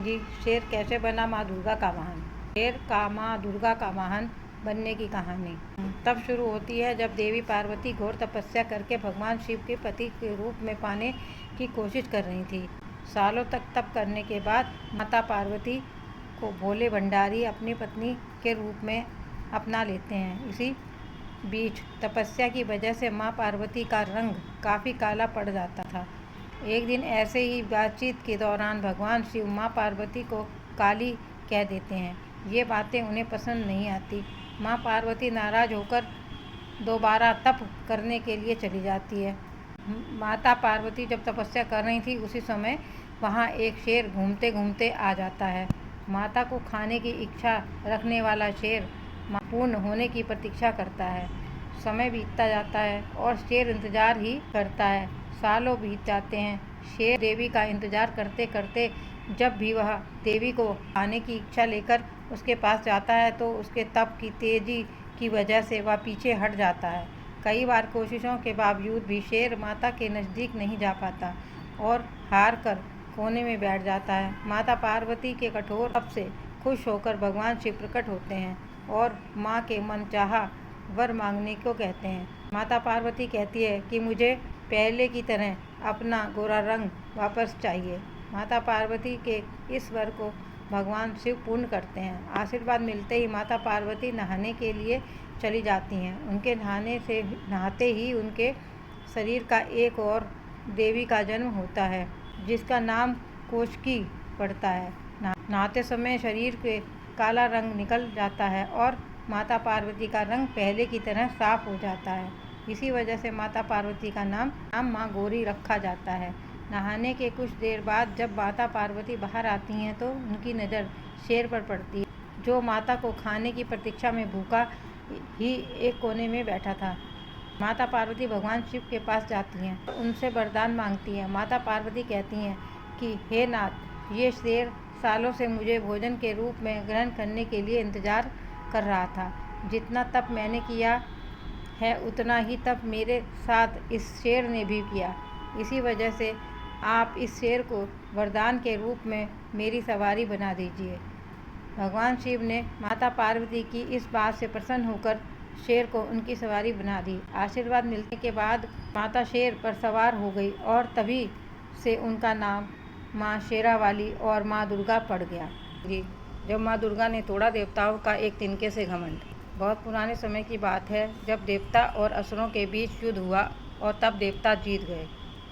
जी, शेर कैसे बना माँ दुर्गा का वाहन। शेर का माँ दुर्गा का वाहन बनने की कहानी तब शुरू होती है जब देवी पार्वती घोर तपस्या करके भगवान शिव के पति के रूप में पाने की कोशिश कर रही थी। सालों तक तप करने के बाद माता पार्वती को भोले भंडारी अपनी पत्नी के रूप में अपना लेते हैं। इसी बीच तपस्या की वजह से माँ पार्वती का रंग काफ़ी काला पड़ जाता था। एक दिन ऐसे ही बातचीत के दौरान भगवान शिव माँ पार्वती को काली कह देते हैं। ये बातें उन्हें पसंद नहीं आती। माँ पार्वती नाराज होकर दोबारा तप करने के लिए चली जाती है। माता पार्वती जब तपस्या कर रही थी उसी समय वहाँ एक शेर घूमते घूमते आ जाता है। माता को खाने की इच्छा रखने वाला शेर पूर्ण होने की प्रतीक्षा करता है। समय बीतता जाता है और शेर इंतजार ही करता है। सालों बीत जाते हैं। शेर देवी का इंतजार करते करते जब भी वह देवी को खाने की इच्छा लेकर उसके पास जाता है तो उसके तप की तेजी की वजह से वह पीछे हट जाता है। कई बार कोशिशों के बावजूद भी शेर माता के नज़दीक नहीं जा पाता और हार कर कोने में बैठ जाता है। माता पार्वती के कठोर तप से खुश होकर भगवान शिव प्रकट होते हैं और माँ के मनचाहा वर मांगने को कहते हैं। माता पार्वती कहती है कि मुझे पहले की तरह अपना गोरा रंग वापस चाहिए। माता पार्वती के इस वर को भगवान शिव पूर्ण करते हैं। आशीर्वाद मिलते ही माता पार्वती नहाने के लिए चली जाती हैं। उनके नहाते ही उनके शरीर का एक और देवी का जन्म होता है जिसका नाम कोशकी पड़ता है। नहाते समय शरीर के काला रंग निकल जाता है और माता पार्वती का रंग पहले की तरह साफ हो जाता है। इसी वजह से माता पार्वती का नाम माँ गौरी रखा जाता है। नहाने के कुछ देर बाद जब माता पार्वती बाहर आती हैं तो उनकी नज़र शेर पर पड़ती है जो माता को खाने की प्रतीक्षा में भूखा ही एक कोने में बैठा था। माता पार्वती भगवान शिव के पास जाती हैं, उनसे वरदान मांगती हैं। माता पार्वती कहती हैं कि हे नाथ, ये शेर सालों से मुझे भोजन के रूप में ग्रहण करने के लिए इंतजार कर रहा था। जितना तप मैंने किया है उतना ही तप मेरे साथ इस शेर ने भी किया। इसी वजह से आप इस शेर को वरदान के रूप में मेरी सवारी बना दीजिए। भगवान शिव ने माता पार्वती की इस बात से प्रसन्न होकर शेर को उनकी सवारी बना दी। आशीर्वाद मिलने के बाद माता शेर पर सवार हो गई और तभी से उनका नाम माँ शेरावाली और माँ दुर्गा पड़ गया। जी, जब माँ दुर्गा ने तोड़ा देवताओं का एक तिनके से घमंड। बहुत पुराने समय की बात है जब देवता और असुरों के बीच युद्ध हुआ और तब देवता जीत गए।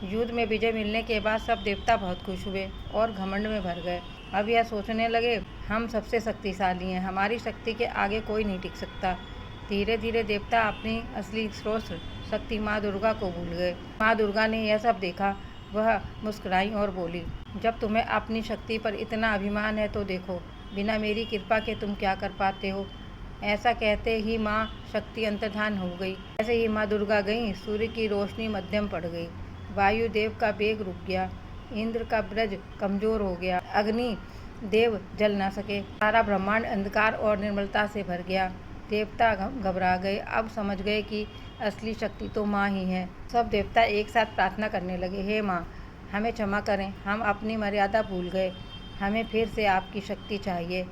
युद्ध में विजय मिलने के बाद सब देवता बहुत खुश हुए और घमंड में भर गए। अब यह सोचने लगे हम सबसे शक्तिशाली हैं, हमारी शक्ति के आगे कोई नहीं टिक सकता। धीरे धीरे देवता अपनी असली स्रोत शक्ति माँ दुर्गा को भूल गए। माँ दुर्गा ने यह सब देखा। वह मुस्कुराई और बोली, जब तुम्हें अपनी शक्ति पर इतना अभिमान है तो देखो बिना मेरी कृपा के तुम क्या कर पाते हो। ऐसा कहते ही माँ शक्ति अंतर्धान हो गई। ऐसे ही माँ दुर्गा गईं, सूर्य की रोशनी मध्यम पड़ गई, वायुदेव का वेग रुक गया, इंद्र का ब्रज कमजोर हो गया, अग्नि देव जल न सके, सारा ब्रह्मांड अंधकार और निर्मलता से भर गया। देवता घबरा गए। अब समझ गए कि असली शक्ति तो माँ ही है। सब देवता एक साथ प्रार्थना करने लगे, हे माँ, हमें क्षमा करें, हम अपनी मर्यादा भूल गए, हमें फिर से आपकी शक्ति चाहिए।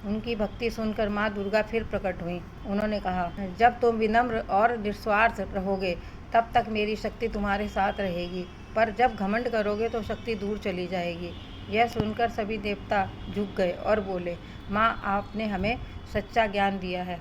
उनकी भक्ति सुनकर माँ दुर्गा फिर प्रकट हुई। उन्होंने कहा, जब तुम विनम्र और निस्वार्थ रहोगे तब तक मेरी शक्ति तुम्हारे साथ रहेगी, पर जब घमंड करोगे तो शक्ति दूर चली जाएगी। यह सुनकर सभी देवता झुक गए और बोले, माँ, आपने हमें सच्चा ज्ञान दिया है।